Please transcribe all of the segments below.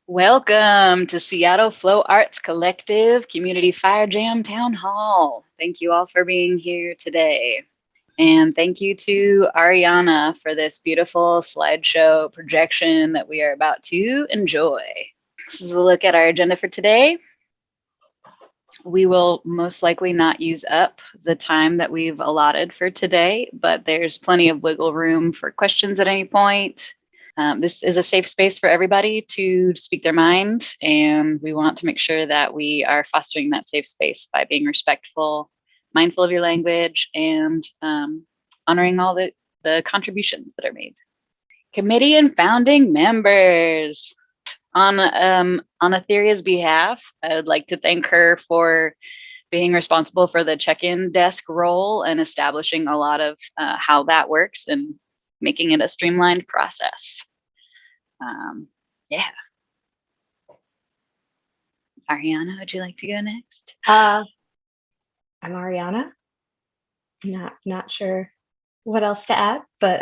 Welcome to Seattle Flow Arts Collective Community Fire Jam Town Hall. Thank you all for being here today. And thank you to Ariana for this beautiful slideshow projection that we are about to enjoy. This is a look at our agenda for today. We will most likely not use up the time that we've allotted for today, but there's plenty of wiggle room for questions at any point. This is a safe space for everybody to speak their mind, and we want to make sure that we are fostering that safe space by being respectful, mindful of your language, and honoring all the contributions that are made. Committee and founding members. On Etheria's behalf, I would like to thank her for being responsible for the check-in desk role and establishing a lot of how that works and making it a streamlined process. Yeah. Ariana, would you like to go next? I'm Ariana. Not sure what else to add, but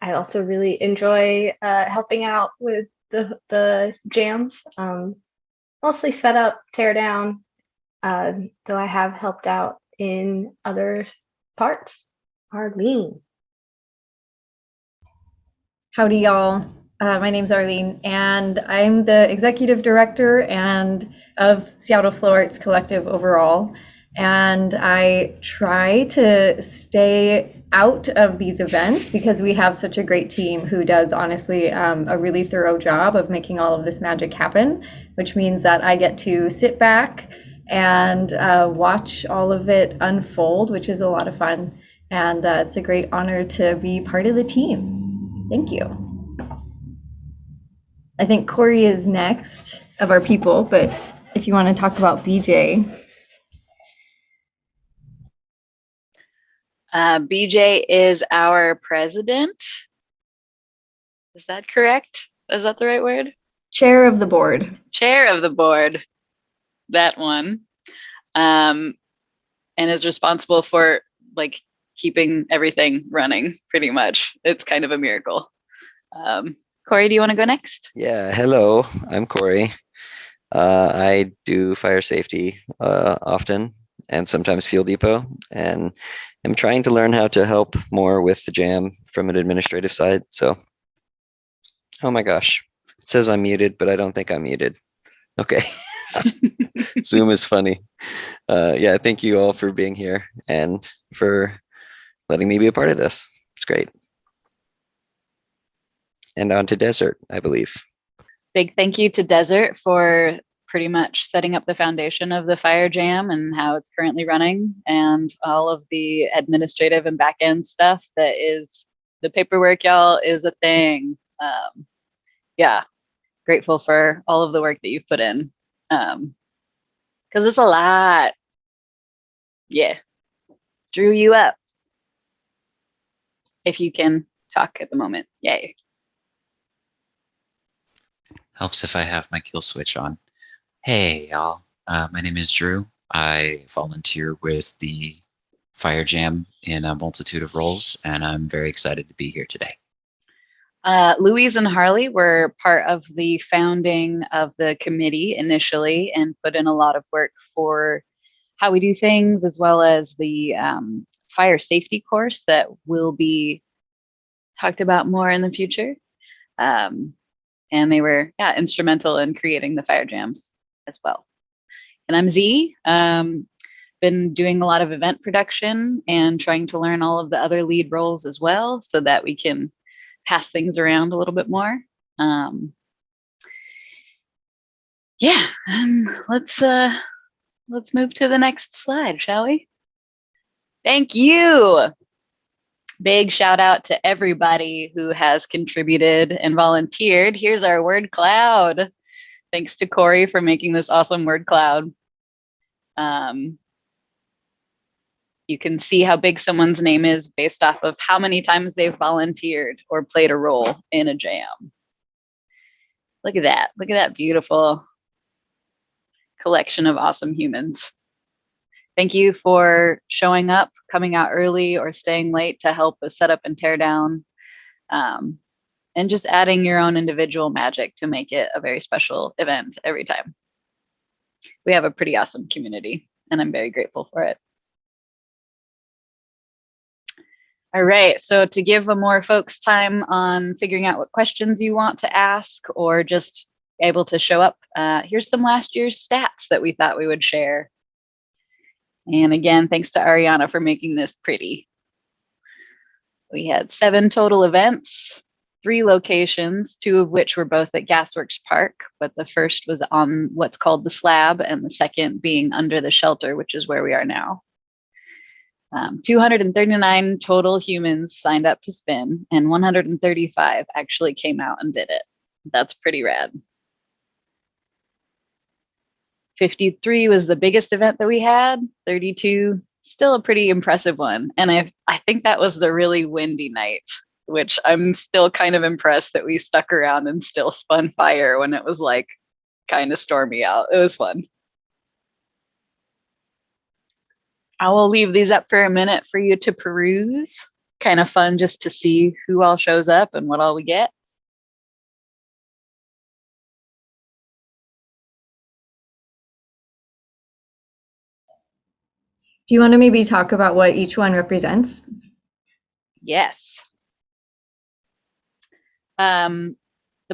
I also really enjoy helping out with the jams, mostly set up, tear down, though I have helped out in other parts. Arlene. Howdy, y'all. My name's Arlene, and I'm the executive director and of Seattle Flow Arts Collective overall. And I try to stay out of these events because we have such a great team who does honestly a really thorough job of making all of this magic happen, which means that I get to sit back and watch all of it unfold, which is a lot of fun. And it's a great honor to be part of the team. Thank you. I think Corey is next of our people, but if you want to talk about BJ. BJ is our president. Is that correct? Is that the right word? Chair of the board. Chair of the board. That one. And is responsible for like keeping everything running pretty much. It's kind of a miracle. Corey, do you want to go next? Yeah, hello, I'm Corey. I do fire safety often and sometimes Fuel Depot, and I'm trying to learn how to help more with the jam from an administrative side. So, oh my gosh, it says I'm muted, but I don't think I'm muted. Okay. Zoom is funny. Yeah, thank you all for being here and for letting me be a part of this. It's great. And on to Desert, I believe. Big thank you to Desert for pretty much setting up the foundation of the Fire Jam and how it's currently running, and all of the administrative and back end stuff that is the paperwork, y'all, is a thing. Yeah, grateful for all of the work that you've put in, because it's a lot. Yeah, drew you up. If you can talk at the moment, yay. Helps if I have my kill switch on. Hey, y'all. My name is Drew. I volunteer with the Fire Jam in a multitude of roles, and I'm very excited to be here today. Louise and Harley were part of the founding of the committee initially and put in a lot of work for how we do things, as well as the fire safety course that will be talked about more in the future. And they were instrumental in creating the Fire Jams as well. And I'm Z. Been doing a lot of event production and trying to learn all of the other lead roles as well, so that we can pass things around a little bit more. Let's move to the next slide, shall we? Thank you. Big shout out to everybody who has contributed and volunteered. Here's our word cloud. Thanks to Corey for making this awesome word cloud. You can see how big someone's name is based off of how many times they've volunteered or played a role in a jam. Look at that. Look at that beautiful collection of awesome humans. Thank you for showing up, coming out early, or staying late to help us set up and tear down. and just adding your own individual magic to make it a very special event every time. We have a pretty awesome community, and I'm very grateful for it. All right, so to give more folks time on figuring out what questions you want to ask or just able to show up, here's some last year's stats that we thought we would share. And again, thanks to Ariana for making this pretty. We had 7 total events, 3 locations, 2 of which were both at Gasworks Park, but the first was on what's called the slab and the second being under the shelter, which is where we are now. 239 total humans signed up to spin, and 135 actually came out and did it. That's pretty rad. 53 was the biggest event that we had. 32, still a pretty impressive one. And I think that was the really windy night, which I'm still kind of impressed that we stuck around and still spun fire when it was like kind of stormy out. It was fun. I will leave these up for a minute for you to peruse. Kind of fun just to see who all shows up and what all we get. Do you want to maybe talk about what each one represents? Yes. The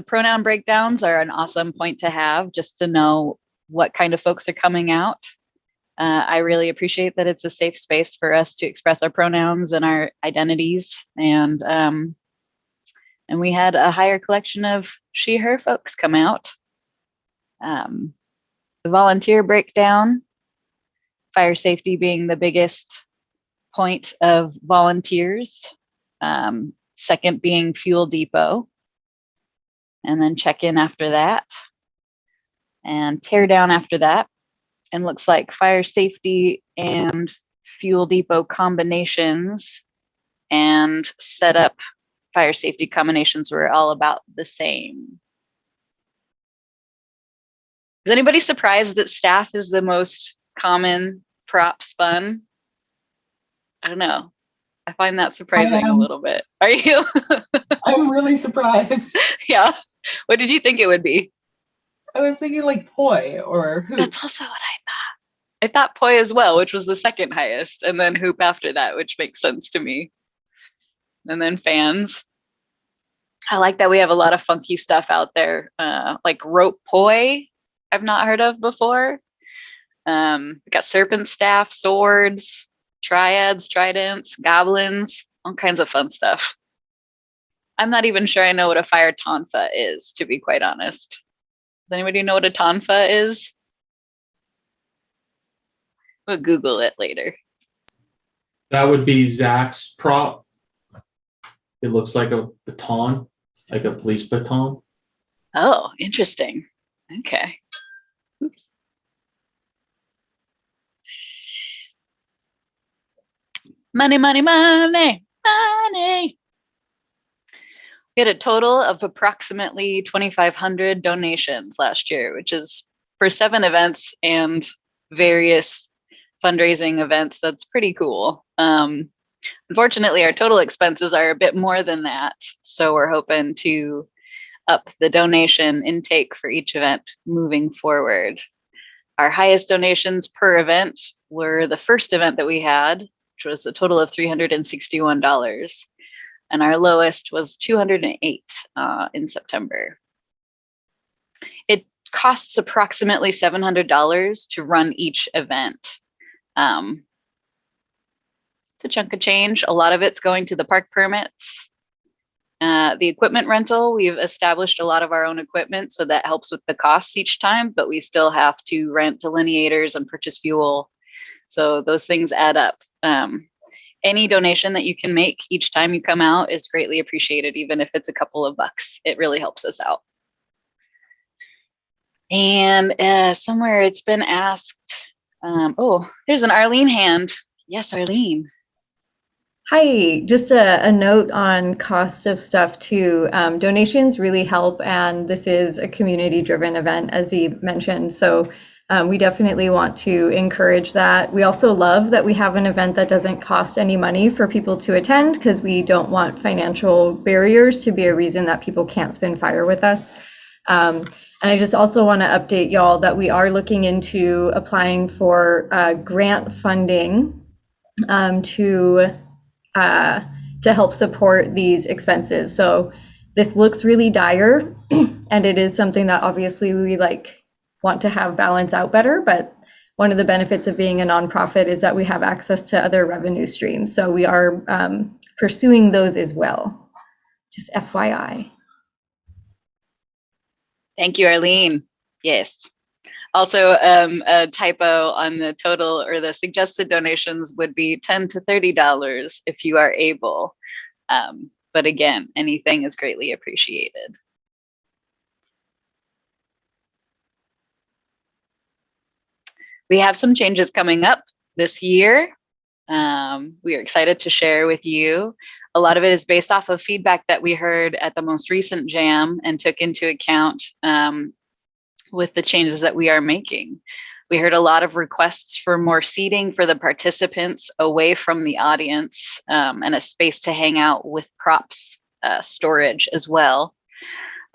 pronoun breakdowns are an awesome point to have just to know what kind of folks are coming out. I really appreciate that it's a safe space for us to express our pronouns and our identities. And we had a higher collection of she, her folks come out. The volunteer breakdown, fire safety being the biggest point of volunteers. Second being fuel depot. And then check-in after that. And tear down after that. And looks like fire safety and fuel depot combinations and setup fire safety combinations were all about the same. Is anybody surprised that staff is the most common prop spun? I don't know. I find that surprising a little bit. Are you? I'm really surprised. Yeah. What did you think it would be? I was thinking like poi or hoop. That's also what I thought. I thought poi as well, which was the second highest, and then hoop after that, which makes sense to me. And then fans. I like that we have a lot of funky stuff out there, like rope poi, I've not heard of before. We got serpent staff, swords, triads, tridents, goblins, all kinds of fun stuff. I'm not even sure I know what a fire tonfa is, to be quite honest. Does anybody know what a tonfa is? We'll Google it later. That would be Zach's prop. It looks like a baton, like a police baton. Oh, interesting. Okay. Oops. Money, money, money, money. We had a total of approximately 2,500 donations last year, which is for 7 events and various fundraising events. That's pretty cool. Unfortunately, our total expenses are a bit more than that. So we're hoping to up the donation intake for each event moving forward. Our highest donations per event were the first event that we had, which was a total of $361. And our lowest was $208 in September. It costs approximately $700 to run each event. It's a chunk of change. A lot of it's going to the park permits. The equipment rental, we've established a lot of our own equipment, so that helps with the costs each time, but we still have to rent delineators and purchase fuel. So those things add up. Any donation that you can make each time you come out is greatly appreciated, even if it's a couple of bucks. It really helps us out. And somewhere it's been asked, oh, there's an Arlene hand. Yes, Arlene. Hi, just a note on cost of stuff too. Donations really help, and this is a community-driven event, as he mentioned. So We definitely want to encourage that. We also love that we have an event that doesn't cost any money for people to attend, because we don't want financial barriers to be a reason that people can't spin fire with us. And I just also want to update y'all that we are looking into applying for grant funding to help support these expenses. So this looks really dire, and it is something that obviously we want to have balance out better, but one of the benefits of being a nonprofit is that we have access to other revenue streams. So we are pursuing those as well. Just FYI. Thank you, Arlene. Yes. Also, a typo on the total or the suggested donations would be $10 to $30 if you are able. But again, anything is greatly appreciated. We have some changes coming up this year. We are excited to share with you. A lot of it is based off of feedback that we heard at the most recent jam and took into account with the changes that we are making. We heard a lot of requests for more seating for the participants away from the audience, and a space to hang out with props storage as well.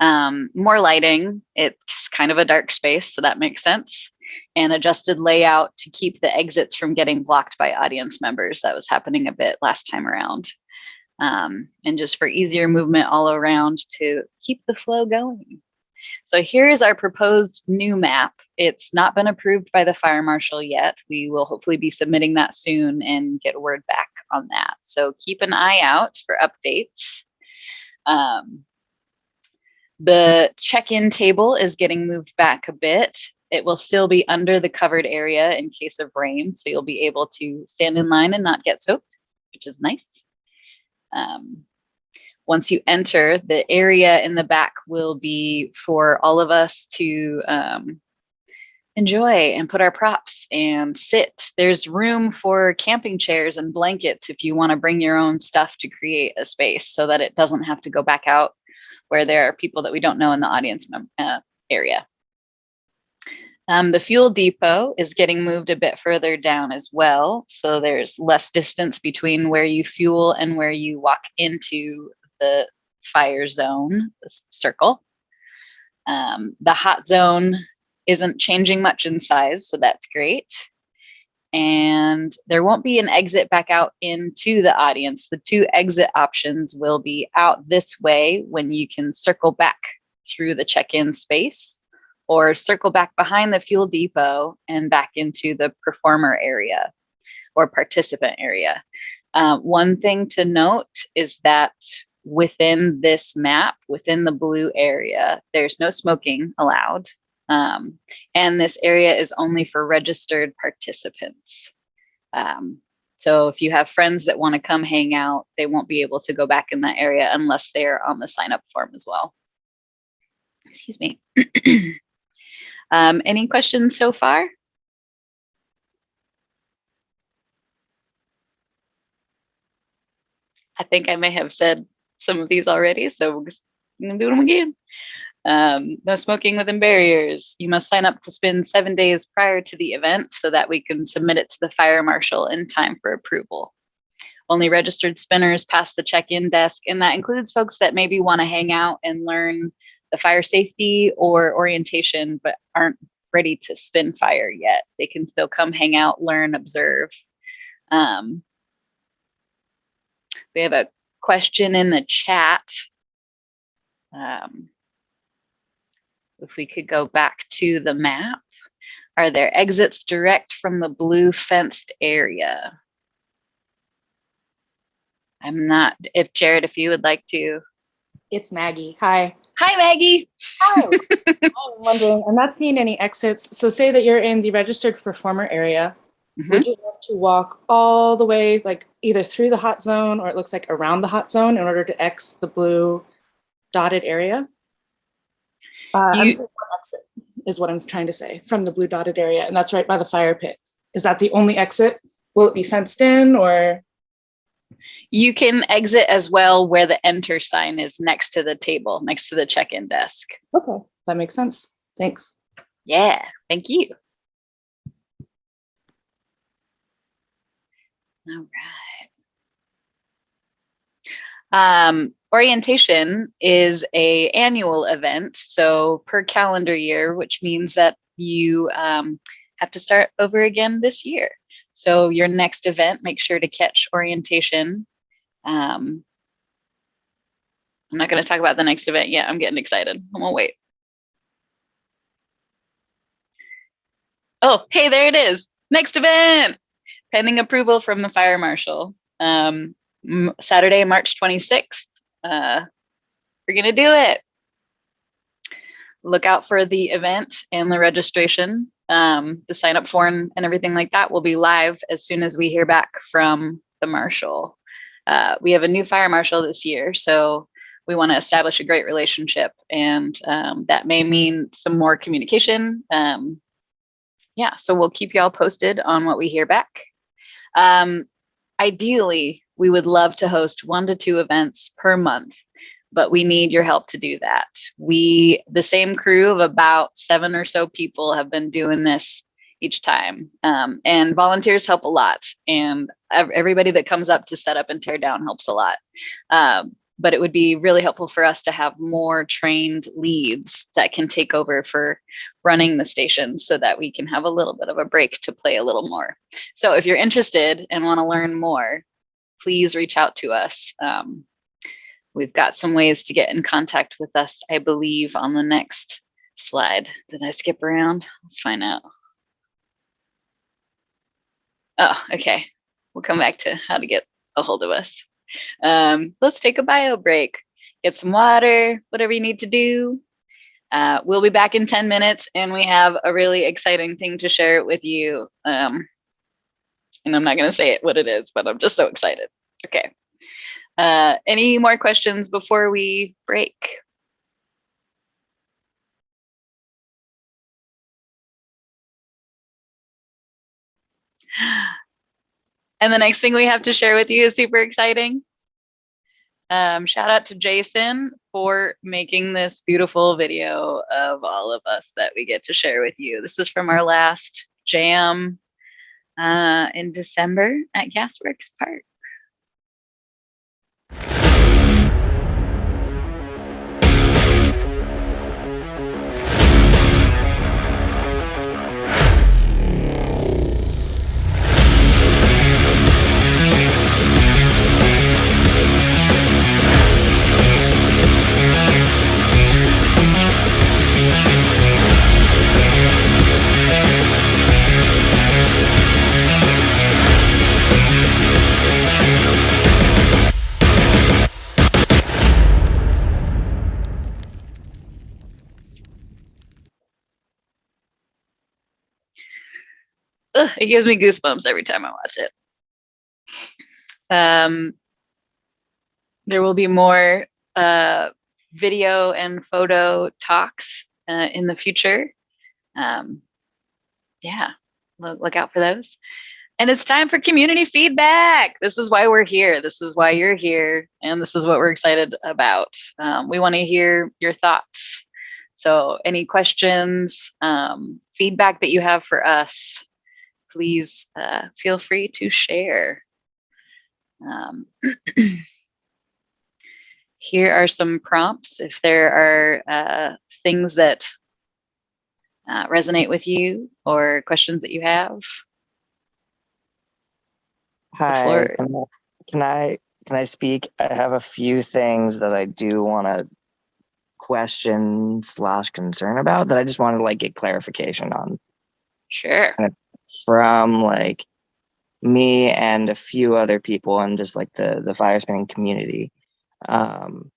More lighting. It's kind of a dark space, so that makes sense. And adjusted layout to keep the exits from getting blocked by audience members. That was happening a bit last time around. And just for easier movement all around to keep the flow going. So here's our proposed new map. It's not been approved by the fire marshal yet. We will hopefully be submitting that soon and get word back on that. So keep an eye out for updates. The check-in table is getting moved back a bit. It will still be under the covered area in case of rain, so you'll be able to stand in line and not get soaked, which is nice. Once you enter, the area in the back will be for all of us to enjoy and put our props and sit. There's room for camping chairs and blankets if you want to bring your own stuff to create a space so that it doesn't have to go back out where there are people that we don't know in the audience area. The fuel depot is getting moved a bit further down as well. So there's less distance between where you fuel and where you walk into the fire zone, this circle. The hot zone isn't changing much in size, so that's great. And there won't be an exit back out into the audience. The two exit options will be out this way when you can circle back through the check-in space, or circle back behind the fuel depot and back into the performer area or participant area. One thing to note is that within this map, within the blue area, there's no smoking allowed. And this area is only for registered participants. So if you have friends that want to come hang out, they won't be able to go back in that area unless they're on the sign up form as well. Excuse me. Any questions so far? I think I may have said some of these already, so we're just gonna do them again. No smoking within barriers. You must sign up to spin 7 days prior to the event so that we can submit it to the fire marshal in time for approval. Only registered spinners pass the check-in desk, and that includes folks that maybe want to hang out and learn the fire safety or orientation, but aren't ready to spin fire yet. They can still come hang out, learn, observe. We have a question in the chat. If we could go back to the map. Are there exits direct from the blue fenced area? I'm not, if Jared, if you would like to. It's Maggie. Hi. Hi, Maggie. Hi. I'm wondering, I'm not seeing any exits. So say that you're in the registered performer area. Would you have to walk all the way, like either through the hot zone or it looks like around the hot zone in order to X the blue dotted area? I'm saying one exit is what I'm trying to say from the blue dotted area, and that's right by the fire pit. Is that the only exit? Will it be fenced in or? You can exit as well where the enter sign is next to the table, next to the check-in desk. Okay, that makes sense. Thanks. Yeah, thank you. All right. Orientation is a annual event, so per calendar year, which means that you have to start over again this year. So your next event, make sure to catch orientation. I'm not going to talk about the next event yet. I'm getting excited. I'm gonna wait. Oh, hey, there it is. Next event, pending approval from the fire marshal. Saturday, March 26th. We're gonna do it. Look out for the event and the registration. The sign up form and everything like that will be live as soon as we hear back from the marshal. We have a new fire marshal this year, so we want to establish a great relationship, and that may mean some more communication. Yeah, so we'll keep y'all posted on what we hear back. Ideally, we would love to host 1 to 2 events per month, but we need your help to do that. The same crew of about 7 or so people have been doing this each time, and volunteers help a lot, and everybody that comes up to set up and tear down helps a lot. But it would be really helpful for us to have more trained leads that can take over for running the stations so that we can have a little bit of a break to play a little more. So if you're interested and want to learn more, please reach out to us. We've got some ways to get in contact with us, I believe, on the next slide. Did I skip around? Let's find out. Oh, okay. We'll come back to how to get a hold of us. Let's take a bio break, get some water, whatever you need to do. We'll be back in 10 minutes, and we have a really exciting thing to share with you. And I'm not going to say it what it is, but I'm just so excited. Okay. Any more questions before we break? And the next thing we have to share with you is super exciting. Shout out to Jason for making this beautiful video of all of us that we get to share with you. This is from our last jam in December at Gasworks Park. Ugh, it gives me goosebumps every time I watch it. There will be more video and photo talks in the future. Yeah, look out for those. And it's time for community feedback. This is why we're here. This is why you're here. And this is what we're excited about. We want to hear your thoughts. So any questions, feedback that you have for us, please feel free to share. Here are some prompts if there are things that resonate with you or questions that you have. Hi, can I speak? I have a few things that I do want to question / concern about that I just wanted to like get clarification on. Sure. From like me and a few other people and just like the fire spinning community. One,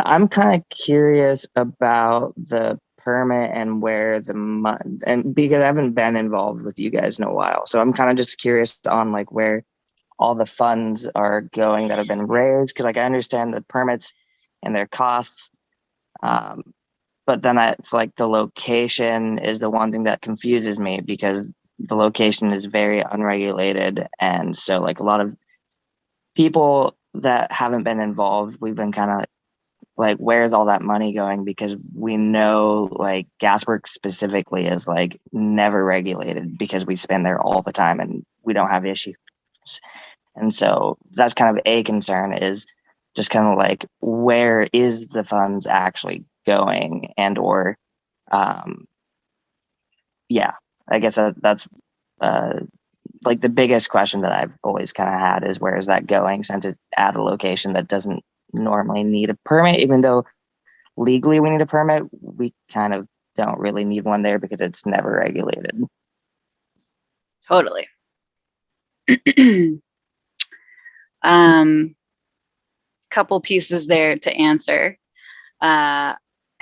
I'm kind of curious about the permit and where the money, and because I haven't been involved with you guys in a while, so I'm kind of just curious on like where all the funds are going that have been raised, because like I understand the permits and their costs, but then it's like the location is the one thing that confuses me, because the location is very unregulated, and so like a lot of people that haven't been involved, we've been kind of like, where's all that money going? Because we know like Gasworks specifically is like never regulated, because we spend there all the time and we don't have issue. events. And so that's kind of a concern, is just kind of like, where is the funds actually going? And or yeah, I guess that's like the biggest question that I've always kind of had, is where is that going, since it's at a location that doesn't normally need a permit, even though legally we need a permit. We kind of don't really need one there because it's never regulated. Totally. Couple pieces there to answer. I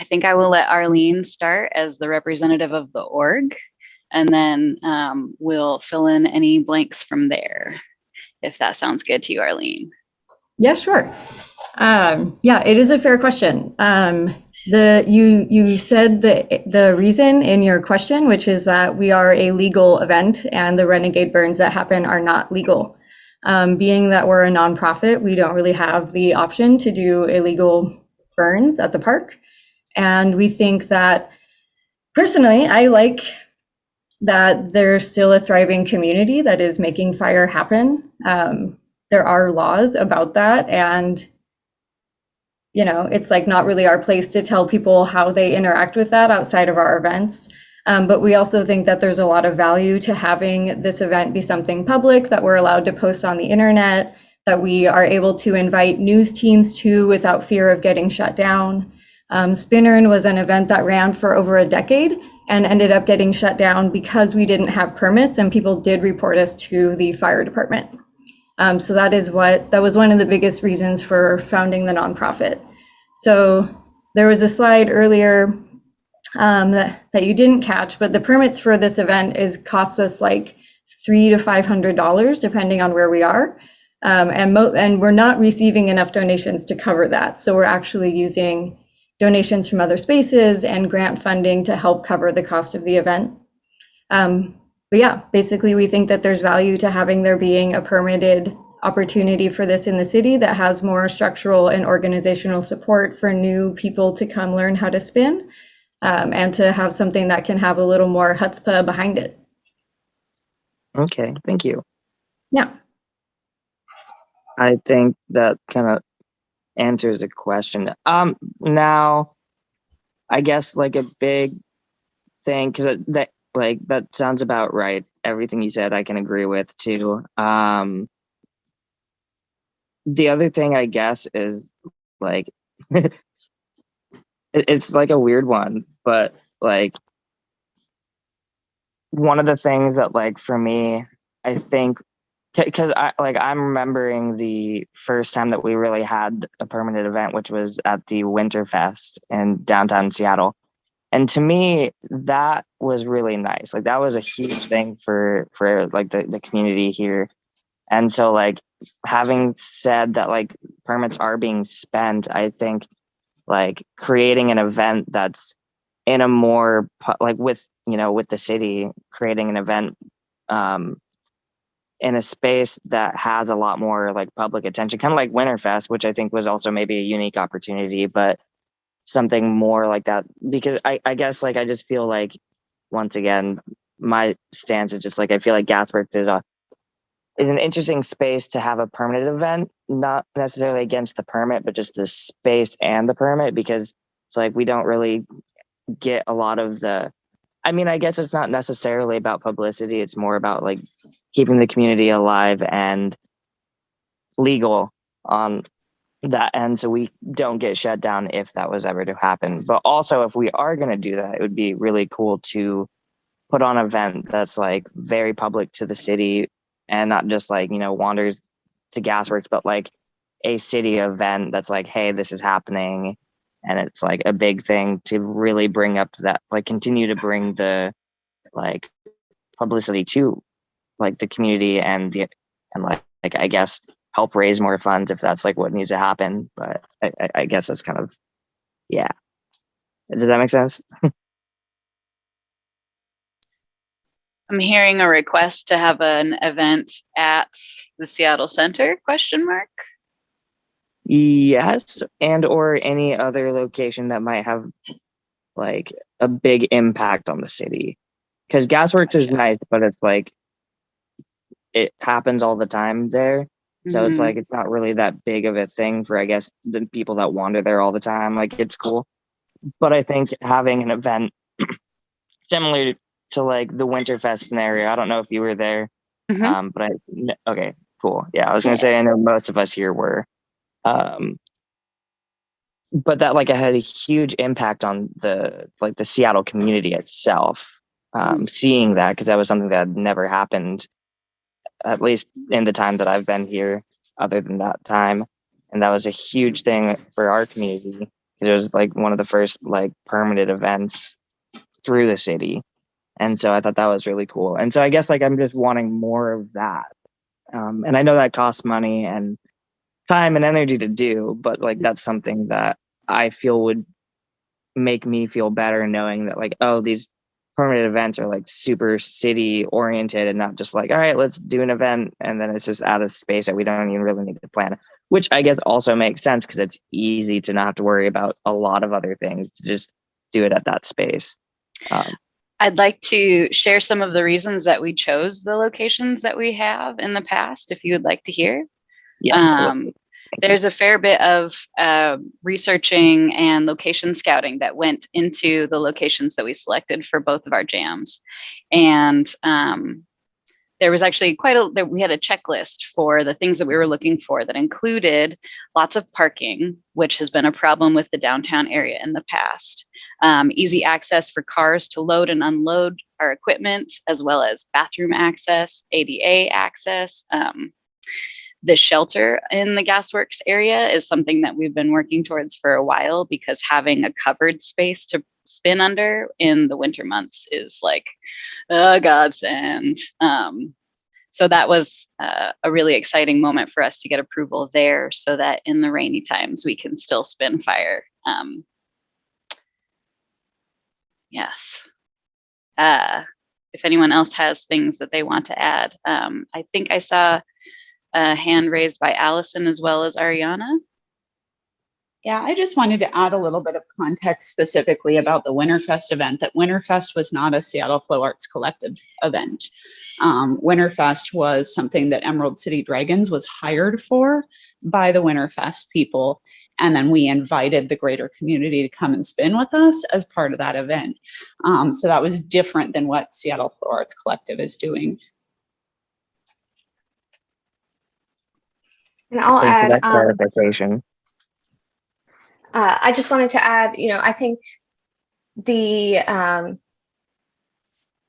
think I will let Arlene start as the representative of the org, and then we'll fill in any blanks from there, if that sounds good to you, Arlene. Yeah, sure. Yeah, it is a fair question. You said the reason in your question, which is that we are a legal event and the renegade burns that happen are not legal. Being that we're a nonprofit, we don't really have the option to do illegal burns at the park. And we think that, personally, I like that there's still a thriving community that is making fire happen. There are laws about that, and it's like not really our place to tell people how they interact with that outside of our events. But we also think that there's a lot of value to having this event be something public that we're allowed to post on the internet, that we are able to invite news teams to without fear of getting shut down. Spinnern was an event that ran for over a decade and ended up getting shut down because we didn't have permits, and people did report us to the fire department. So that was one of the biggest reasons for founding the nonprofit. So there was a slide earlier that you didn't catch, but the permits for this event costs us like $300 to $500 depending on where we are, and we're not receiving enough donations to cover that. So we're actually using donations from other spaces and grant funding to help cover the cost of the event. But yeah, basically we think that there's value to having there being a permitted opportunity for this in the city that has more structural and organizational support for new people to come learn how to spin, and to have something that can have a little more chutzpah behind it. Okay, thank you. Yeah. I think that kind of answers the question. Now, I guess like a big thing, because that sounds about right. Everything you said, I can agree with too. The other thing, I guess, is like it's like a weird one, but like one of the things that, like, for me, I think, because I'm remembering the first time that we really had a permanent event, which was at the Winterfest in downtown Seattle. And to me, that was really nice. Like, that was a huge thing for like the community here. And so, like, having said that, like, permits are being spent, I think like creating an event that's in a more like with the city, creating an event in a space that has a lot more like public attention, kind of like Winterfest, which I think was also maybe a unique opportunity, but something more like that. Because I guess, like, I just feel like, once again, my stance is just like, I feel like Gasworks is an interesting space to have a permanent event, not necessarily against the permit, but just the space and the permit, because it's like we don't really get a lot of I guess it's not necessarily about publicity. It's more about like keeping the community alive and legal on that end, so we don't get shut down if that was ever to happen. But also, if we are going to do that, it would be really cool to put on an event that's like very public to the city, and not just like, wanders to Gasworks, but like a city event that's like, hey, this is happening. And it's like a big thing to really bring up that, like, continue to bring the like publicity to like the community and like I guess help raise more funds if that's like what needs to happen. But I guess that's kind of, yeah. Does that make sense? I'm hearing a request to have an event at the Seattle Center, ? Yes, and or any other location that might have like a big impact on the city. Because Gasworks is nice, but it's like it happens all the time there. So it's Mhm. like it's not really that big of a thing for, I guess, the people that wander there all the time. Like it's cool. But I think having an event similar to like the Winterfest scenario, I don't know if you were there, Mhm. but okay, cool. Yeah, I was gonna say I know most of us here were. But that like had a huge impact on the Seattle community itself. Seeing that, because that was something that had never happened, at least in the time that I've been here, other than that time. And that was a huge thing for our community because it was like one of the first like permanent events through the city. And so I thought that was really cool. And so I guess like I'm just wanting more of that. And I know that costs money and time and energy to do, but like that's something that I feel would make me feel better knowing that like, oh, these permanent events are like super city oriented and not just like, all right, let's do an event and then it's just out of space that we don't even really need to plan, which I guess also makes sense because it's easy to not have to worry about a lot of other things, to just do it at that space. I'd like to share some of the reasons that we chose the locations that we have in the past, if you would like to hear. Yes. There's a fair bit of researching and location scouting that went into the locations that we selected for both of our jams. And there was actually we had a checklist for the things that we were looking for that included lots of parking, which has been a problem with the downtown area in the past. Easy access for cars to load and unload our equipment, as well as bathroom access, ADA access. The shelter in the Gasworks area is something that we've been working towards for a while because having a covered space to spin under in the winter months is like a godsend. So that was a really exciting moment for us to get approval there so that in the rainy times we can still spin fire. Yes. If anyone else has things that they want to add, I think I saw a hand raised by Allison as well as Ariana. Yeah, I just wanted to add a little bit of context specifically about the Winterfest event, that Winterfest was not a Seattle Flow Arts Collective event. Winterfest was something that Emerald City Dragons was hired for by the Winterfest people. And then we invited the greater community to come and spin with us as part of that event. So that was different than what Seattle Flow Arts Collective is doing. And I'll add that clarification. I just wanted to add, I think the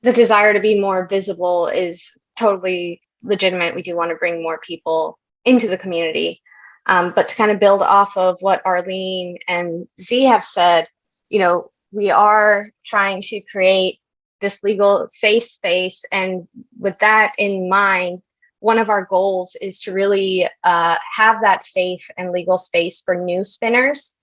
desire to be more visible is totally legitimate. We do want to bring more people into the community. But to kind of build off of what Arlene and Z have said, we are trying to create this legal safe space. And with that in mind, one of our goals is to really have that safe and legal space for new spinners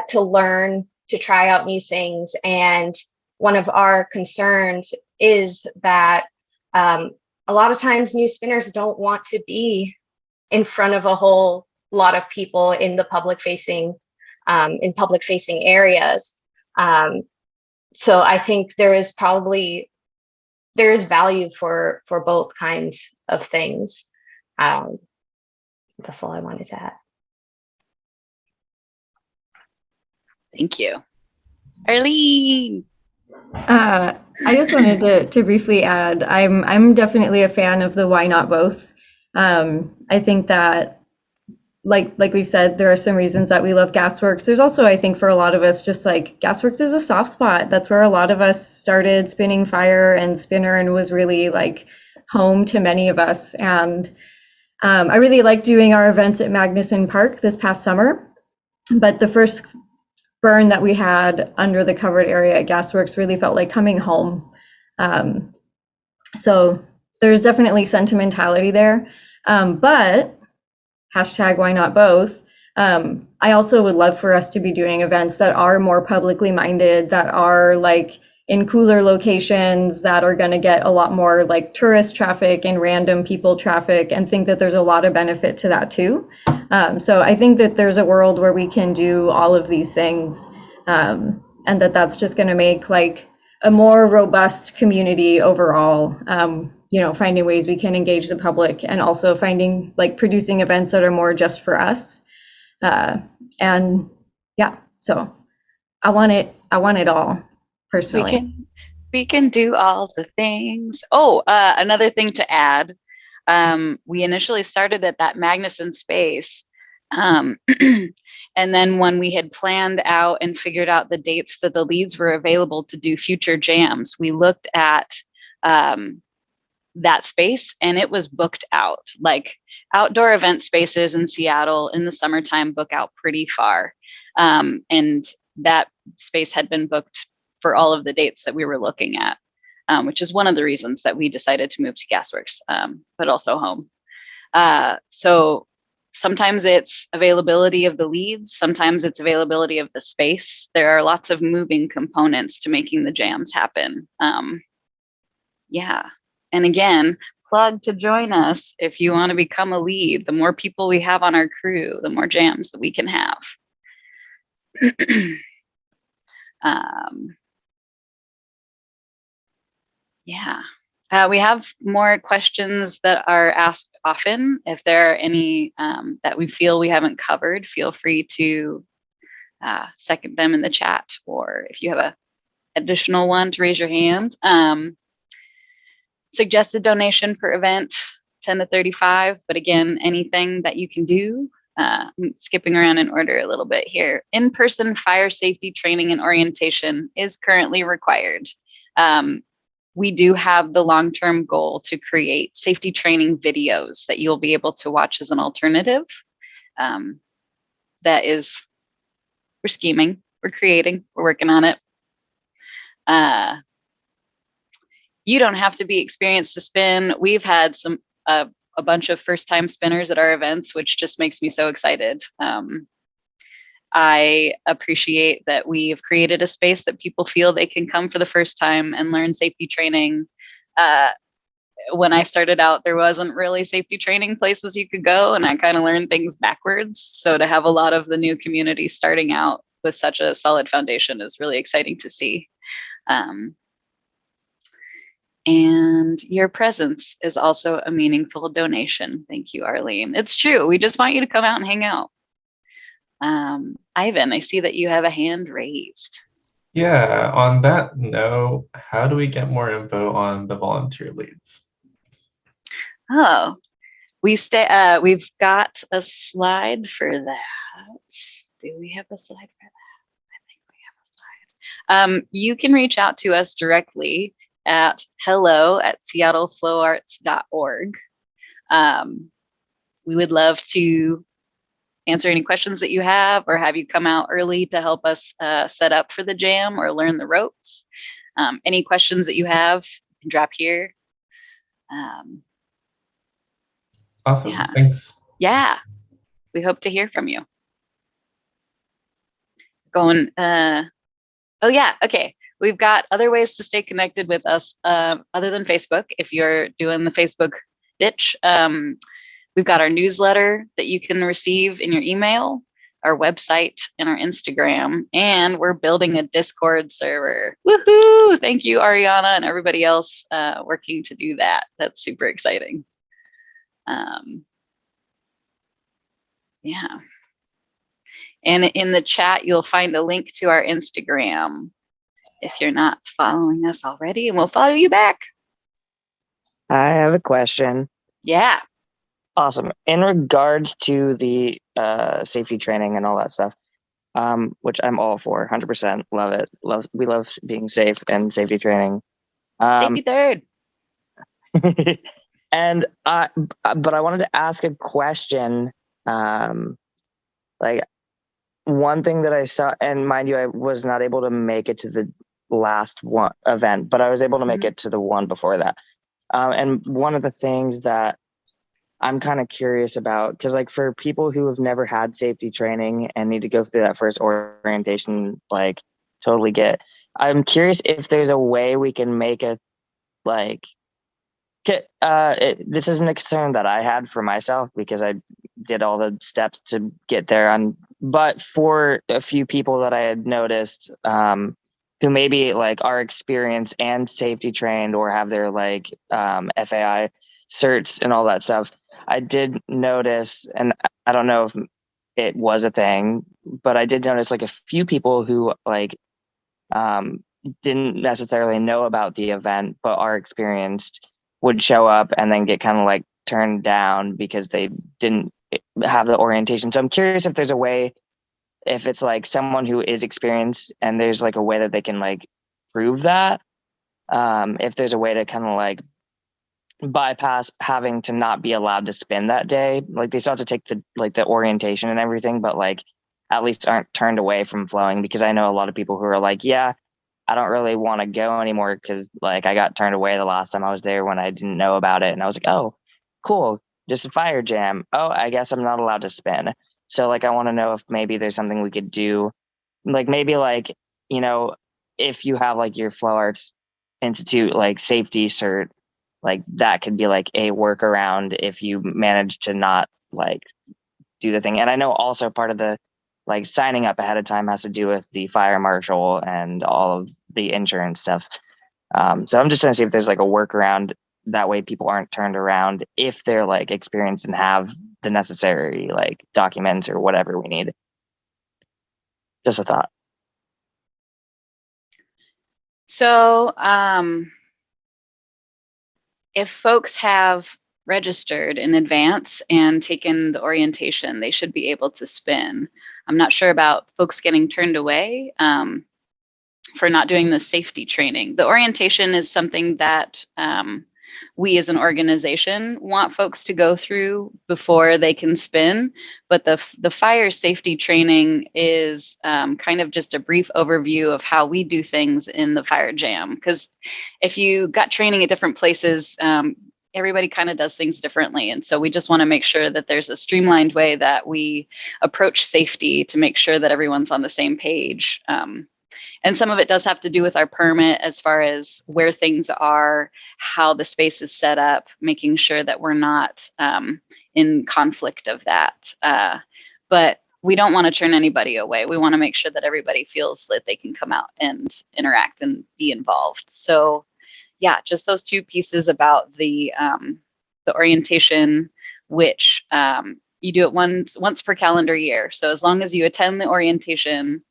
to learn, to try out new things. And one of our concerns is that a lot of times new spinners don't want to be in front of a whole lot of people in the public facing areas. So I think there is value for both kinds of things. That's all I wanted to add. Thank you. Arlene. I just wanted to briefly add, I'm definitely a fan of the why not both. I think that like we've said, there are some reasons that we love Gasworks. There's also, I think, for a lot of us, just like Gasworks is a soft spot. That's where a lot of us started spinning fire and spinner, and was really like home to many of us. And I really liked doing our events at Magnuson Park this past summer, but the first burn that we had under the covered area at Gasworks really felt like coming home. So there's definitely sentimentality there, but hashtag why not both. I also would love for us to be doing events that are more publicly minded, that are like in cooler locations, that are going to get a lot more like tourist traffic and random people traffic, and think that there's a lot of benefit to that too. So I think that there's a world where we can do all of these things, and that's just going to make like a more robust community overall. finding ways we can engage the public, and also finding producing events that are more just for us. And yeah, so I want it all personally. We can do all the things. Oh, another thing to add. We initially started at that Magnuson space. And then when we had planned out and figured out the dates that the leads were available to do future jams, we looked at that space and it was booked out. Like outdoor event spaces in Seattle in the summertime book out pretty far. And that space had been booked for all of the dates that we were looking at, which is one of the reasons that we decided to move to Gasworks, but also home. So sometimes it's availability of the leads, sometimes it's availability of the space. There are lots of moving components to making the jams happen. Yeah. And again, plug to join us if you want to become a lead. The more people we have on our crew, the more jams that we can have. Yeah. We have more questions that are asked often. If there are any that we feel we haven't covered, feel free to second them in the chat, or if you have an additional one, to raise your hand. Suggested donation per event, 10 to 35, but again, anything that you can do. I'm skipping around in order a little bit here. In-person fire safety training and orientation is currently required. We do have the long-term goal to create safety training videos that you'll be able to watch as an alternative. That is, we're scheming, we're creating, we're working on it. You don't have to be experienced to spin. We've had a bunch of first-time spinners at our events, which just makes me so excited. I appreciate that we've created a space that people feel they can come for the first time and learn safety training. When I started out, there wasn't really safety training places you could go, and I kind of learned things backwards. So to have a lot of the new community starting out with such a solid foundation is really exciting to see. And your presence is also a meaningful donation. Thank you, Arlene. It's true. We just want you to come out and hang out. Ivan, I see that you have a hand raised. Yeah, on that note, how do we get more info on the volunteer leads? Oh, we've got a slide for that. Do we have a slide for that? I think we have a slide. You can reach out to us directly at hello@seattleflowarts.org. We would love to answer any questions that you have, or have you come out early to help us set up for the jam or learn the ropes. Any questions that you have, you can drop here. Awesome, yeah. Thanks. Yeah, we hope to hear from you. Oh yeah, okay. We've got other ways to stay connected with us other than Facebook. If you're doing the Facebook ditch, we've got our newsletter that you can receive in your email, our website, and our Instagram. And we're building a Discord server. Woohoo! Thank you, Ariana, and everybody else working to do that. That's super exciting. Yeah. And in the chat, you'll find a link to our Instagram if you're not following us already, and we'll follow you back. I have a question. Yeah. Awesome. In regards to the safety training and all that stuff, which I'm all for, 100%, love it. We love being safe and safety training. Safety third. And but I wanted to ask a question. Like, one thing that I saw, and mind you, I was not able to make it to the last one event, but I was able to make it to the one before that. And one of the things that I'm kind of curious about, because like for people who have never had safety training and need to go through that first orientation, like totally get. I'm curious if there's a way we can make it like, this isn't a concern that I had for myself because I did all the steps to get there. But for a few people that I had noticed, who maybe like are experienced and safety trained or have their like FAI certs and all that stuff. I did notice, and I don't know if it was a thing, but I did notice like a few people who like didn't necessarily know about the event but are experienced would show up and then get kind of like turned down because they didn't have the orientation. So I'm curious if there's a way, if it's like someone who is experienced and there's like a way that they can like prove that, if there's a way to kind of like bypass having to not be allowed to spin that day. Like they still have to take the orientation and everything, but like at least aren't turned away from flowing, because I know a lot of people who are like, yeah, I don't really want to go anymore because like I got turned away the last time I was there when I didn't know about it. And I was like, oh, cool, just a fire jam. Oh, I guess I'm not allowed to spin. So like I want to know if maybe there's something we could do. Like maybe like, you know, if you have like your Flow Arts Institute like safety cert, like that could be like a workaround if you manage to not like do the thing. And I know also part of the like signing up ahead of time has to do with the fire marshal and all of the insurance stuff. So I'm just trying to see if there's like a workaround. That way people aren't turned around if they're like experienced and have the necessary like documents or whatever we need. Just a thought. So if folks have registered in advance and taken the orientation, they should be able to spin. I'm not sure about folks getting turned away for not doing the safety training. The orientation is something that we as an organization want folks to go through before they can spin, but the fire safety training is kind of just a brief overview of how we do things in the fire jam. Because if you got training at different places, everybody kind of does things differently. And so we just want to make sure that there's a streamlined way that we approach safety to make sure that everyone's on the same page. And some of it does have to do with our permit as far as where things are, how the space is set up, making sure that we're not in conflict of that. But we don't want to turn anybody away. We want to make sure that everybody feels that they can come out and interact and be involved. So yeah, just those two pieces about the orientation, which you do it once per calendar year. So as long as you attend the orientation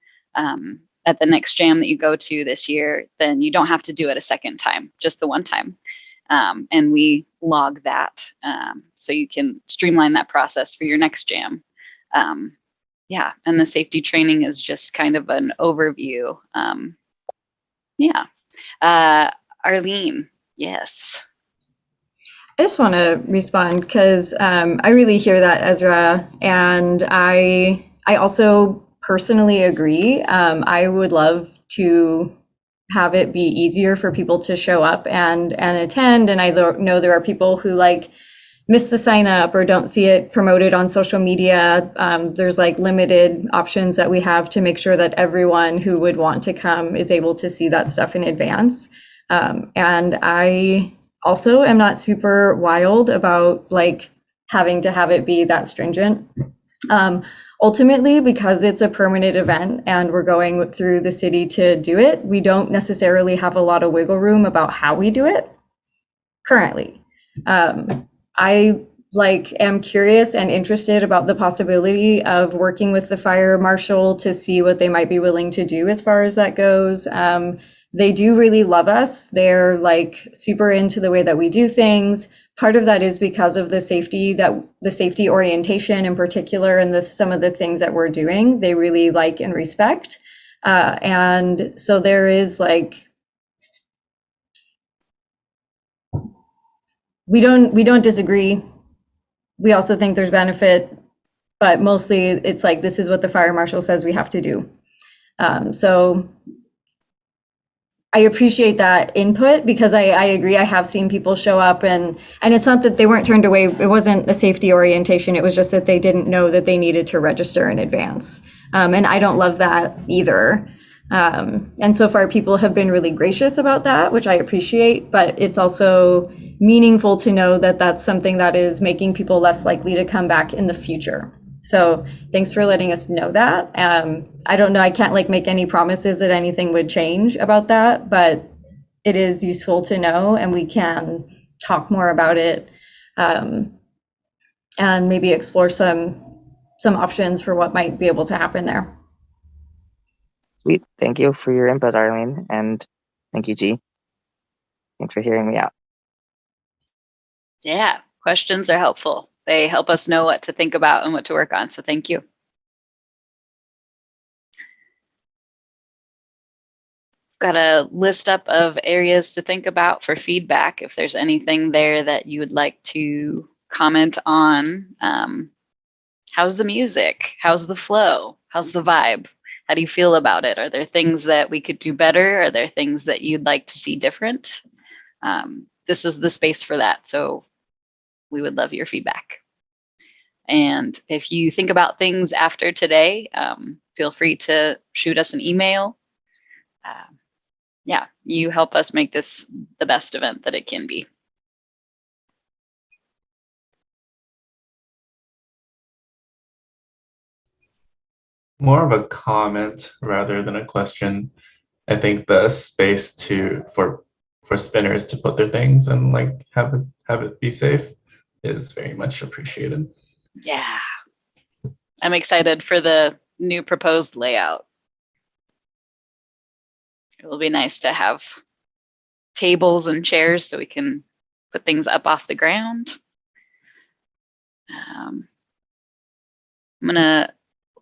at the next jam that you go to this year, then you don't have to do it a second time, just the one time. And we log that so you can streamline that process for your next jam. Yeah, and the safety training is just kind of an overview. Yeah. Arlene, yes. I just want to respond because I really hear that, Ezra, and I also personally agree. I would love to have it be easier for people to show up and attend, and I know there are people who like miss the sign up or don't see it promoted on social media. There's like limited options that we have to make sure that everyone who would want to come is able to see that stuff in advance. And I also am not super wild about like having to have it be that stringent. Ultimately, because it's a permanent event and we're going through the city to do it, we don't necessarily have a lot of wiggle room about how we do it currently. I am curious and interested about the possibility of working with the fire marshal to see what they might be willing to do as far as that goes. They do really love us. They're like super into the way that we do things. Part of that is because of the safety orientation in particular, and some of the things that we're doing, they really like and respect. And so there is like, we don't disagree. We also think there's benefit, but mostly it's like, this is what the fire marshal says we have to do. So I appreciate that input because I agree. I have seen people show up and it's not that they weren't turned away. It wasn't a safety orientation. It was just that they didn't know that they needed to register in advance. And I don't love that either. And so far people have been really gracious about that, which I appreciate, but it's also meaningful to know that that's something that is making people less likely to come back in the future. So thanks for letting us know that. I don't know, I can't like make any promises that anything would change about that, but it is useful to know, and we can talk more about it, and maybe explore some options for what might be able to happen there. Sweet. Thank you for your input, Arlene, and thank you, G. Thanks for hearing me out. Yeah, questions are helpful. They help us know what to think about and what to work on. So thank you. Got a list up of areas to think about for feedback. If there's anything there that you would like to comment on, how's the music? How's the flow? How's the vibe? How do you feel about it? Are there things that we could do better? Are there things that you'd like to see different? This is the space for that. So we would love your feedback. And if you think about things after today, feel free to shoot us an email. Yeah, you help us make this the best event that it can be. More of a comment rather than a question. I think the space for spinners to put their things and like have it be safe is very much appreciated. Yeah, I'm excited for the new proposed layout. It will be nice to have tables and chairs so we can put things up off the ground. I'm gonna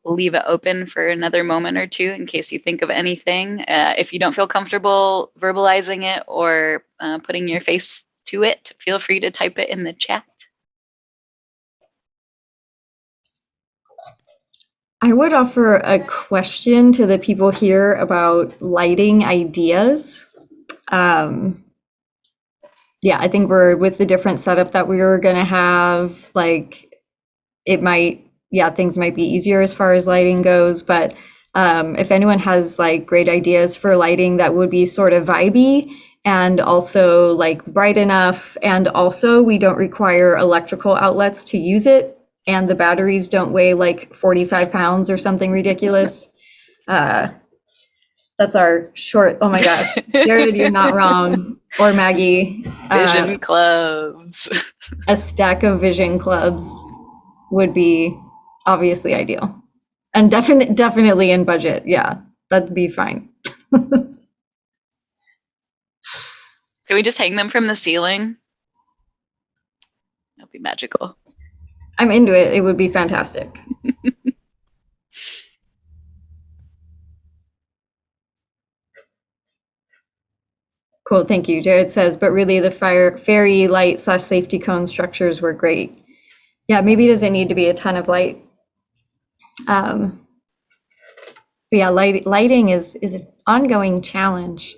leave it open for another moment or two in case you think of anything. If you don't feel comfortable verbalizing it or putting your face to it, feel free to type it in the chat. I would offer a question to the people here about lighting ideas. Yeah, I think with the different setup that we were going to have, like things might be easier as far as lighting goes. But if anyone has like great ideas for lighting that would be sort of vibey and also like bright enough, and also we don't require electrical outlets to use it, and the batteries don't weigh like 45 pounds or something ridiculous. That's our short, oh my gosh, Jared, you're not wrong. Or Maggie. Vision clubs. A stack of vision clubs would be obviously ideal. And definitely in budget, yeah, that'd be fine. Can we just hang them from the ceiling? That'd be magical. I'm into it. It would be fantastic. Cool, thank you. Jared says, but really the fairy light / safety cone structures were great. Yeah, maybe it doesn't need to be a ton of light. But yeah, lighting is an ongoing challenge.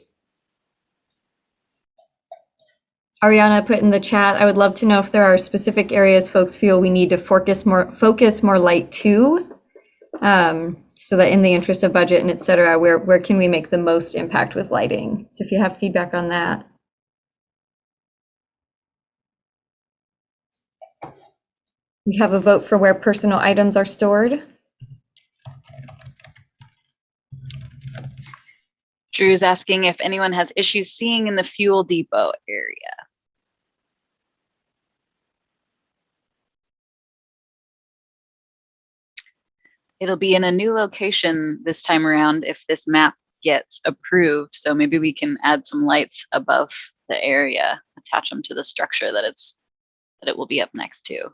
Ariana put in the chat, I would love to know if there are specific areas folks feel we need to focus more light to, so that in the interest of budget and et cetera, where can we make the most impact with lighting? So if you have feedback on that. We have a vote for where personal items are stored. Drew's asking if anyone has issues seeing in the fuel depot area. It'll be in a new location this time around if this map gets approved. So maybe we can add some lights above the area, attach them to the structure that it will be up next to.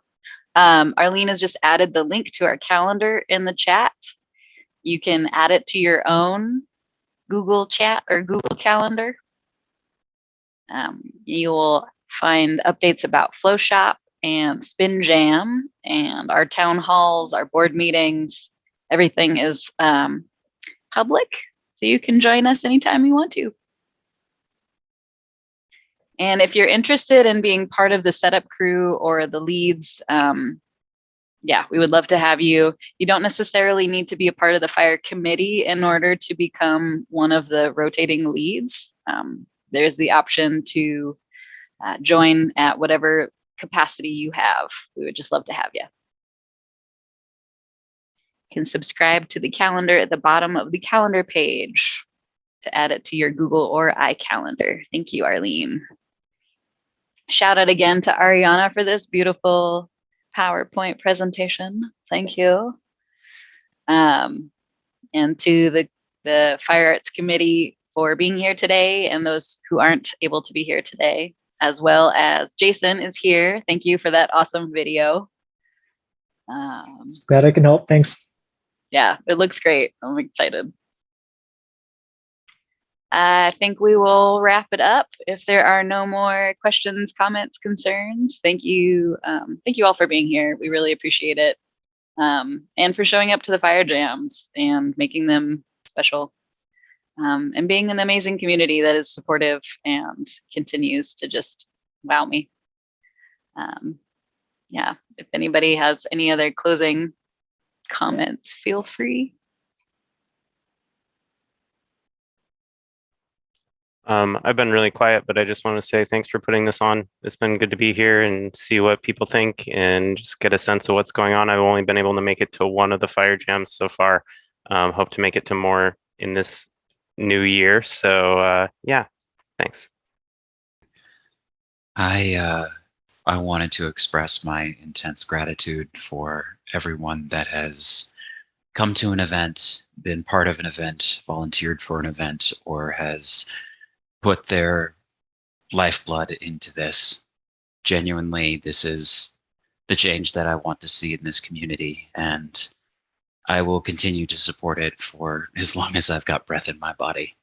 Arlene has just added the link to our calendar in the chat. You can add it to your own Google Chat or Google Calendar. You will find updates about Flow Shop and Spin Jam and our town halls, our board meetings. Everything is public, so you can join us anytime you want to. And if you're interested in being part of the setup crew or the leads, yeah, we would love to have you. You don't necessarily need to be a part of the fire committee in order to become one of the rotating leads. There's the option to join at whatever capacity you have. We would just love to have you. can subscribe to the calendar at the bottom of the calendar page to add it to your Google or iCalendar. Thank you, Arlene. Shout out again to Ariana for this beautiful PowerPoint presentation. Thank you. And to the Fire Arts Committee for being here today, and those who aren't able to be here today, as well as Jason is here. Thank you for that awesome video. Glad I can help. Thanks. Yeah, it looks great. I'm excited. I think we will wrap it up if there are no more questions, comments, concerns. Thank you. Thank you all for being here. We really appreciate it. And for showing up to the fire jams and making them special. And being an amazing community that is supportive and continues to just wow me. Yeah, if anybody has any other closing comments, feel free. I've been really quiet, but I just want to say thanks for putting this on. It's been good to be here and see what people think and just get a sense of what's going on. I've only been able to make it to one of the fire jams so far. Hope to make it to more in this new year. So yeah, thanks. I wanted to express my intense gratitude for everyone that has come to an event, been part of an event, volunteered for an event, or has put their lifeblood into this. Genuinely, this is the change that I want to see in this community, and I will continue to support it for as long as I've got breath in my body.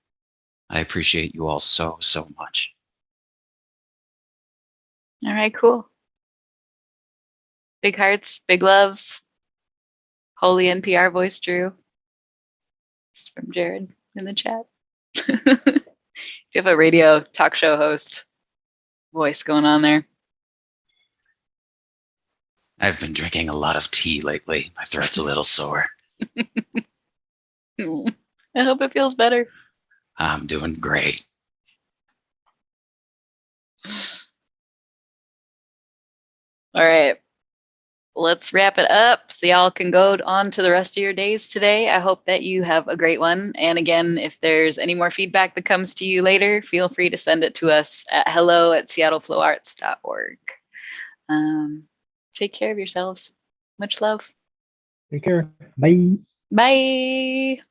I appreciate you all so, so much. All right, cool. Big hearts, big loves. Holy NPR voice, Drew. Just from Jared in the chat. You have a radio talk show host voice going on there. I've been drinking a lot of tea lately. My throat's a little sore. I hope it feels better. I'm doing great. All right. Let's wrap it up so y'all can go on to the rest of your days today. I hope that you have a great one. And again, if there's any more feedback that comes to you later, feel free to send it to us at hello@seattleflowarts.org. Take care of yourselves. Much love. Take care. Bye. Bye.